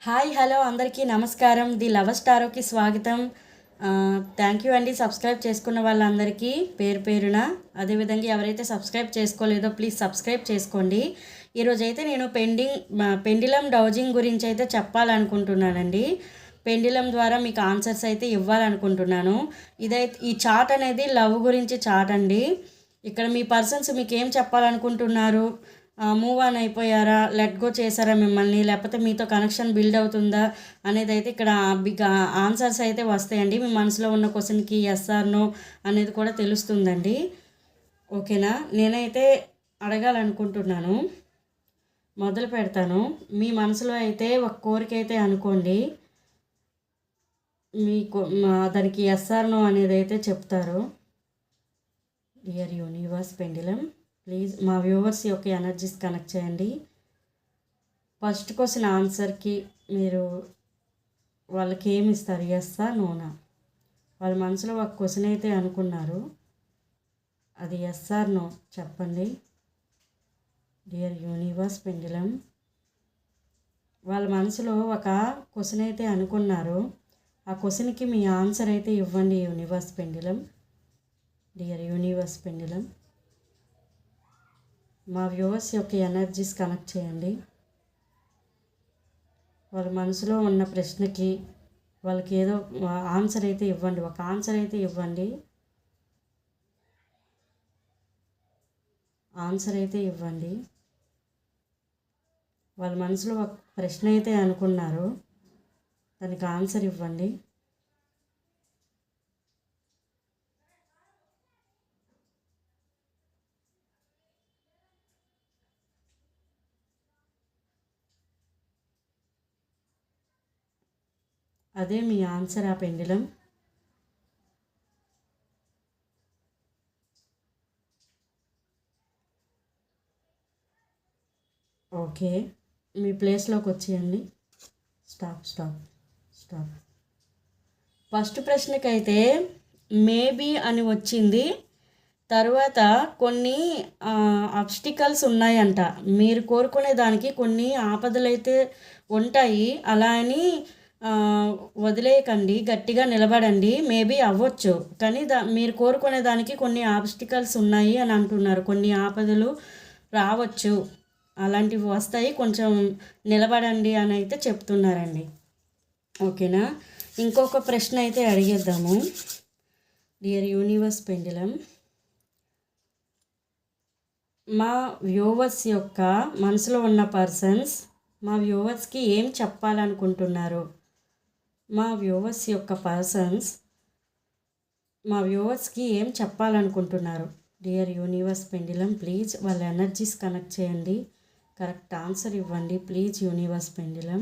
Hi hello అందరికీ నమస్కారం. The lover స్టారోకి స్వాగతం. థ్యాంక్ యూ అండి సబ్స్క్రైబ్ చేసుకున్న వాళ్ళందరికీ పేరు పేరున. అదేవిధంగా ఎవరైతే సబ్స్క్రైబ్ చేసుకోలేదో ప్లీజ్ సబ్స్క్రైబ్ చేసుకోండి. ఈరోజైతే నేను పెండిలం డౌజింగ్ గురించి అయితే చెప్పాలనుకుంటున్నానండి. పెండిలం ద్వారా మీకు ఆన్సర్స్ అయితే ఇవ్వాలనుకుంటున్నాను. ఈ చార్ట్ అనేది లవ్ గురించి చార్ట్ అండి. ఇక్కడ మీ పర్సన్స్ మీకు ఏం చెప్పాలనుకుంటున్నారు, మూవ్ ఆన్ అయిపోయారా, లెట్ గో చేశారా మిమ్మల్ని, లేకపోతే మీతో కనెక్షన్ బిల్డ్ అవుతుందా అనేది అయితే ఇక్కడ బిగ్ ఆన్సర్స్ అయితే వస్తాయండి. మీ మనసులో ఉన్న క్వశ్చన్కి ఎస్ ఆర్ నో అనేది కూడా తెలుస్తుందండి. ఓకేనా, నేనైతే అడగాలనుకుంటున్నాను. మొదలు పెడతాను. మీ మనసులో అయితే ఒక కోరిక అయితే అనుకోండి. మీకు దానికి ఎస్ ఆర్ నో అనేది అయితే చెప్తారు. డియర్ యూనివర్స్ పెండిలం, ప్లీజ్ మా వ్యూవర్స్ యొక్క ఎనర్జీస్ కనెక్ట్ చేయండి. ఫస్ట్ క్వశ్చన్ ఆన్సర్కి మీరు వాళ్ళకి ఏమి ఇస్తారు, ఎస్సా నోనా? వాళ్ళ మనసులో ఒక క్వశ్చన్ అయితే అనుకున్నారు, అది ఎస్ ఆర్ నో చెప్పండి. డియర్ యూనివర్స్ పెండిలం, వాళ్ళ మనసులో ఒక క్వశ్చన్ అయితే అనుకున్నారు. ఆ క్వశ్చన్కి మీ ఆన్సర్ అయితే ఇవ్వండి universe pendulum. Dear universe pendulum, మా వ్యూవర్స్ యొక్క ఎనర్జీస్ కనెక్ట్ చేయండి. వాళ్ళ మనసులో ఉన్న ప్రశ్నకి వాళ్ళకి ఏదో ఆన్సర్ అయితే ఇవ్వండి, ఒక ఆన్సర్ అయితే ఇవ్వండి. ఆన్సర్ అయితే ఇవ్వండి. వాళ్ళ మనసులో ఒక ప్రశ్న అయితే అనుకున్నారు, దానికి ఆన్సర్ ఇవ్వండి. అదే మీ ఆన్సర్ ఆ పెండిలం. ఓకే, మీ ప్లేస్లోకి వచ్చేయండి. Stop stop stop. ఫస్ట్ ప్రశ్నకైతే మేబీ అని వచ్చింది. తర్వాత కొన్ని అబ్స్టికల్స్ ఉన్నాయంట. మీరు కోరుకునే దానికి కొన్ని ఆపదలైతే ఉంటాయి. అలా అని వదిలేయకండి, గట్టిగా నిలబడండి. మేబీ అవ్వచ్చు, కానీ మీరు కోరుకునే దానికి కొన్ని ఆబ్స్టికల్స్ ఉన్నాయి అని అంటున్నారు. కొన్ని ఆపదలు రావచ్చు, అలాంటివి వస్తాయి, కొంచెం నిలబడండి అని అయితే చెప్తున్నారండి. ఓకేనా, ఇంకొక ప్రశ్న అయితే అడిగేద్దాము. డియర్ యూనివర్స్ పెండిలం, మా వ్యూవర్స్ యొక్క మనసులో ఉన్న పర్సన్స్ మా వ్యూవర్స్కి ఏం చెప్పాలనుకుంటున్నారు? మా వ్యూవర్స్ యొక్క పర్సన్స్ మా వ్యూవర్స్కి ఏం చెప్పాలనుకుంటున్నారు? డియర్ యూనివర్స్ పెండిలం, ప్లీజ్ వాళ్ళ ఎనర్జీస్ కనెక్ట్ చేయండి, కరెక్ట్ ఆన్సర్ ఇవ్వండి ప్లీజ్ యూనివర్స్ పెండిలం.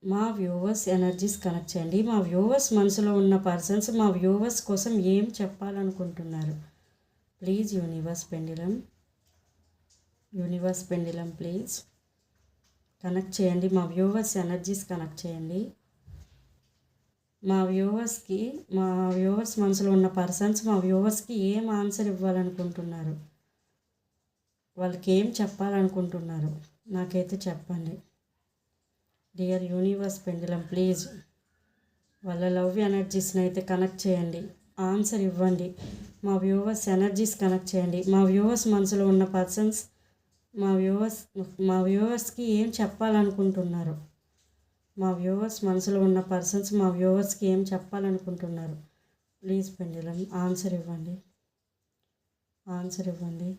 మా వ్యూవర్స్ ఎనర్జీస్ కనెక్ట్ చేయండి. మా వ్యూవర్స్ మనసులో ఉన్న పర్సన్స్ మా వ్యూవర్స్ కోసం ఏం చెప్పాలనుకుంటున్నారు? Please universe pendulum. Universe pendulum please connect చేయండి. మా వ్యూవర్స్ ఎనర్జీస్ కనెక్ట్ చేయండి. మా వ్యూవర్స్ మనసులో ఉన్న పర్సన్స్ మా వ్యూవర్స్కి ఏం ఆన్సర్ ఇవ్వాలనుకుంటున్నారు? వాళ్ళకి ఏం చెప్పాలనుకుంటున్నారు నాకైతే చెప్పండి. డియర్ యూనివర్స్ పెండిలం, ప్లీజ్ వాళ్ళ లవ్ ఎనర్జీస్ని అయితే కనెక్ట్ చేయండి, ఆన్సర్ ఇవ్వండి. మా వ్యూవర్స్ ఎనర్జీస్ కనెక్ట్ చేయండి. మా వ్యూవర్స్ మనసులో ఉన్న పర్సన్స్ మా వ్యూవర్స్కి ఏం చెప్పాలనుకుంటున్నారు? మా వ్యూవర్స్ మనసులో ఉన్న పర్సన్స్ మా వ్యూవర్స్కి ఏం చెప్పాలనుకుంటున్నారు? ప్లీజ్ పెండిలం ఆన్సర్ ఇవ్వండి, ఆన్సర్ ఇవ్వండి.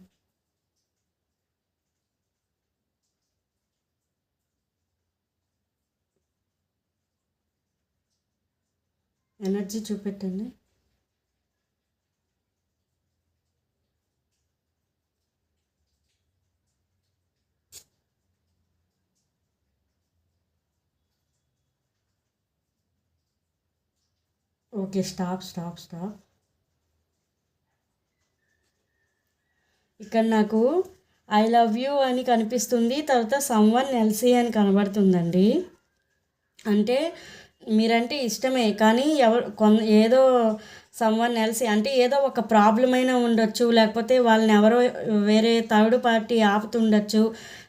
ఎనర్జీ చూపెట్టండి. Okay, stop stop stop. ఇక్కడ నాకు ఐ లవ్ యూ అని కనిపిస్తుంది, తర్వాత సమ్వన్ ఎల్సీ అని కనబడుతుందండి. అంటే మీరంటే ఇష్టమే, కానీ ఏదో సమ్వన్ ఎల్సీ అంటే ఏదో ఒక ప్రాబ్లం అయినా ఉండొచ్చు, లేకపోతే వాళ్ళని ఎవరో వేరే థర్డ్ పార్టీ ఆపుతుండొచ్చు,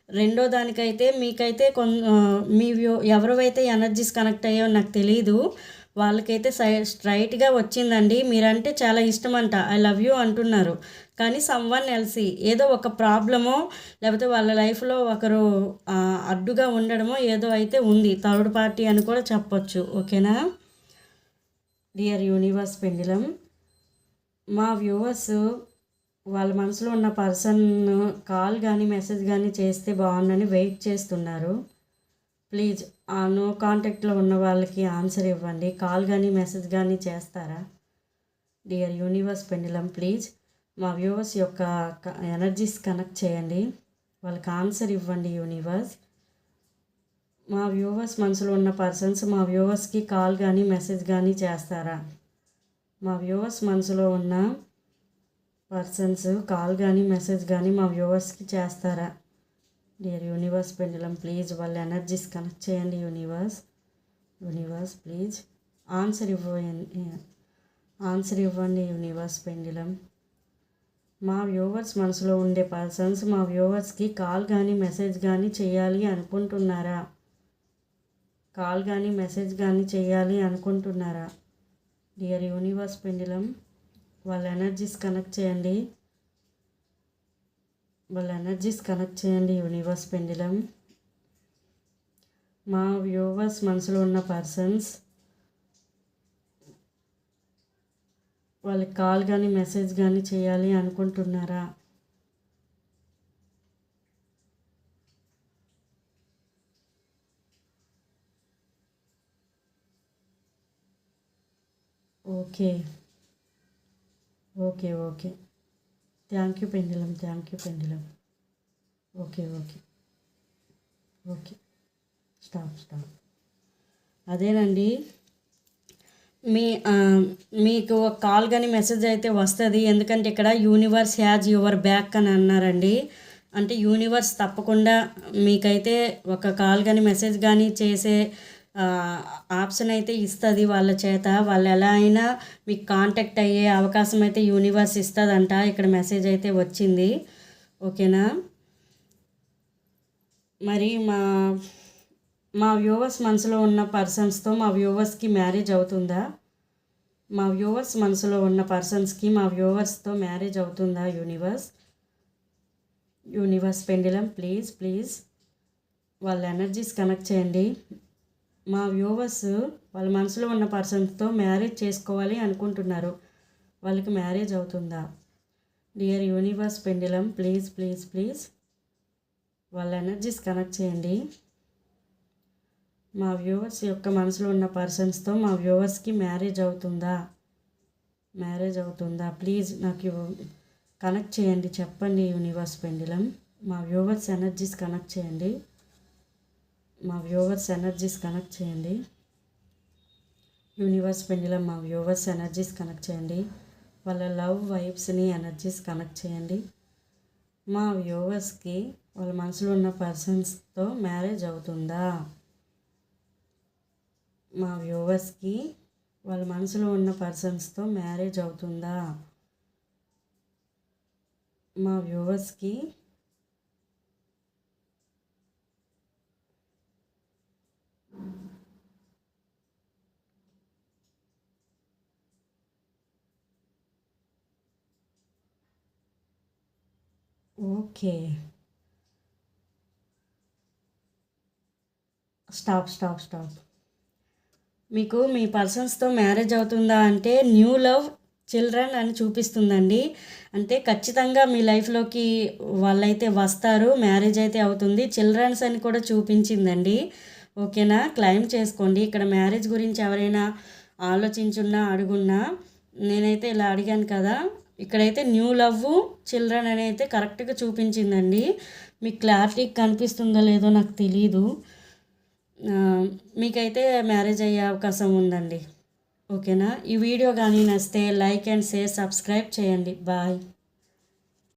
రెండో దానికైతే మీకైతే ఎవరైతే ఎనర్జీస్ కనెక్ట్ అయ్యో నాకు తెలీదు, వాళ్ళకైతే స్ట్రైట్గా వచ్చిందండి. మీరంటే చాలా ఇష్టం అంట, ఐ లవ్ యూ అంటున్నారు. కానీ సమ్వన్ ఎల్సీ ఏదో ఒక ప్రాబ్లమో లేకపోతే వాళ్ళ లైఫ్లో ఒకరు అడ్డుగా ఉండడమో ఏదో అయితే ఉంది, థర్డ్ పార్టీ అని కూడా చెప్పొచ్చు. ఓకేనా డియర్ యూనివర్స్ పెండిలం, మా వ్యూవర్స్ వాళ్ళ మనసులో ఉన్న పర్సన్ కాల్ కానీ మెసేజ్ కానీ చేస్తే బాగుందని వెయిట్ చేస్తున్నారు. ప్లీజ్ ఆ నో కాంటాక్ట్లో ఉన్న వాళ్ళకి ఆన్సర్ ఇవ్వండి. కాల్ కానీ మెసేజ్ కానీ చేస్తారా? డియర్ యూనివర్స్ పెండిలం, ప్లీజ్ మా వ్యూవర్స్ యొక్క ఎనర్జీస్ కనెక్ట్ చేయండి, వాళ్ళకి ఆన్సర్ ఇవ్వండి యూనివర్స్. మా వ్యూవర్స్ మనసులో ఉన్న పర్సన్స్ మా వ్యూవర్స్కి కాల్ కానీ మెసేజ్ కానీ చేస్తారా? మా వ్యూవర్స్ మనసులో ఉన్న పర్సన్స్ కాల్ కానీ మెసేజ్ కానీ మా వ్యూవర్స్కి చేస్తారా? డియర్ యూనివర్స్ పెండిలం, ప్లీజ్ వాళ్ళ ఎనర్జీస్ కనెక్ట్ చేయండి యూనివర్స్ ప్లీజ్ ఆన్సర్ ఇవ్వండి యూనివర్స్ పెండిలం. మా వ్యూవర్స్ మనసులో ఉండే పర్సన్స్ మా వ్యూవర్స్కి కాల్ కానీ మెసేజ్ కానీ చేయాలి అనుకుంటున్నారా? కాల్ కానీ మెసేజ్ కానీ చేయాలి అనుకుంటున్నారా? డియర్ యూనివర్స్ పెండిలం, వాళ్ళ ఎనర్జీస్ కనెక్ట్ చేయండి, యూనివర్స్ పెండిలం. మా వ్యూవర్స్ మనసులో ఉన్న పర్సన్స్ వాళ్ళకి కాల్ కానీ మెసేజ్ కానీ చేయాలి అనుకుంటున్నారా? Okay thank you pendulum. Okay stop. అదేనండి, మీకు ఒక కాల్ కానీ మెసేజ్ అయితే వస్తుంది. ఎందుకంటే ఇక్కడ యూనివర్స్ హ్యాజ్ యువర్ బ్యాక్ అని అన్నారండి. అంటే యూనివర్స్ తప్పకుండా మీకైతే ఒక కాల్ కానీ మెసేజ్ కానీ చేసే ఆప్షన్ అయితే ఇస్తుంది వాళ్ళ చేత. వాళ్ళు ఎలా అయినా మీకు కాంటాక్ట్ అయ్యే అవకాశం అయితే యూనివర్స్ ఇస్తుందంట. ఇక్కడ మెసేజ్ అయితే వచ్చింది. ఓకేనా, మరి మా వ్యూవర్స్ మనసులో ఉన్న పర్సన్స్తో మా వ్యూవర్స్కి మ్యారేజ్ అవుతుందా? మా వ్యూవర్స్ మనసులో ఉన్న పర్సన్స్కి మా వ్యూవర్స్తో మ్యారేజ్ అవుతుందా? యూనివర్స్ పెండిలం, ప్లీజ్ వాళ్ళ ఎనర్జీస్ కనెక్ట్ చేయండి. మా వ్యూవర్స్ వాళ్ళ మనసులో ఉన్న పర్సన్స్తో మ్యారేజ్ చేసుకోవాలి అనుకుంటున్నారు, వాళ్ళకి మ్యారేజ్ అవుతుందా? డియర్ యూనివర్స్ పెండిలం, ప్లీజ్ వాళ్ళ ఎనర్జీస్ కనెక్ట్ చేయండి. మా వ్యూవర్స్ యొక్క మనసులో ఉన్న పర్సన్స్తో మా వ్యూవర్స్కి మ్యారేజ్ అవుతుందా? ప్లీజ్ నాకు కనెక్ట్ చేయండి, చెప్పండి యూనివర్స్ పెండిలం. మా వ్యూవర్స్ ఎనర్జీస్ కనెక్ట్ చేయండి, యూనివర్స్ పెండిలం. మా వ్యూవర్స్ ఎనర్జీస్ కనెక్ట్ చేయండి, వాళ్ళ లవ్ వైబ్స్ని ఎనర్జీస్ కనెక్ట్ చేయండి. మా వ్యూవర్స్కి వాళ్ళ మనసులో ఉన్న పర్సన్స్తో మ్యారేజ్ అవుతుందా? మా వ్యూవర్స్కి వాళ్ళ మనసులో ఉన్న పర్సన్స్తో మ్యారేజ్ అవుతుందా? మా వ్యూవర్స్కి ఓకే స్టాప్. మీకు మీ పర్సన్స్తో మ్యారేజ్ అవుతుందా అంటే న్యూ లవ్ చిల్డ్రన్ అని చూపిస్తుందండి. అంటే ఖచ్చితంగా మీ లైఫ్లోకి వాళ్ళైతే వస్తారు, మ్యారేజ్ అయితే అవుతుంది. చిల్డ్రన్స్ అని కూడా చూపించిందండి. ఓకేనా, క్లైమ్ చేసుకోండి. ఇక్కడ మ్యారేజ్ గురించి ఎవరైనా ఆలోచించున్నా అడుగున్నా నేనైతే ఇలా అడిగాను కదా, ఇక్కడైతే న్యూ లవ్ చిల్డ్రన్ అని అయితే కరెక్ట్గా చూపించిందండి. మీకు క్లారిటీ కనిపిస్తుందో లేదో నాకు తెలీదు. మీకైతే మ్యారేజ్ అయ్యే అవకాశం ఉందండి. ఓకేనా, ఈ వీడియో కానీ నచ్చితే లైక్ అండ్ షేర్, సబ్స్క్రైబ్ చేయండి. బాయ్.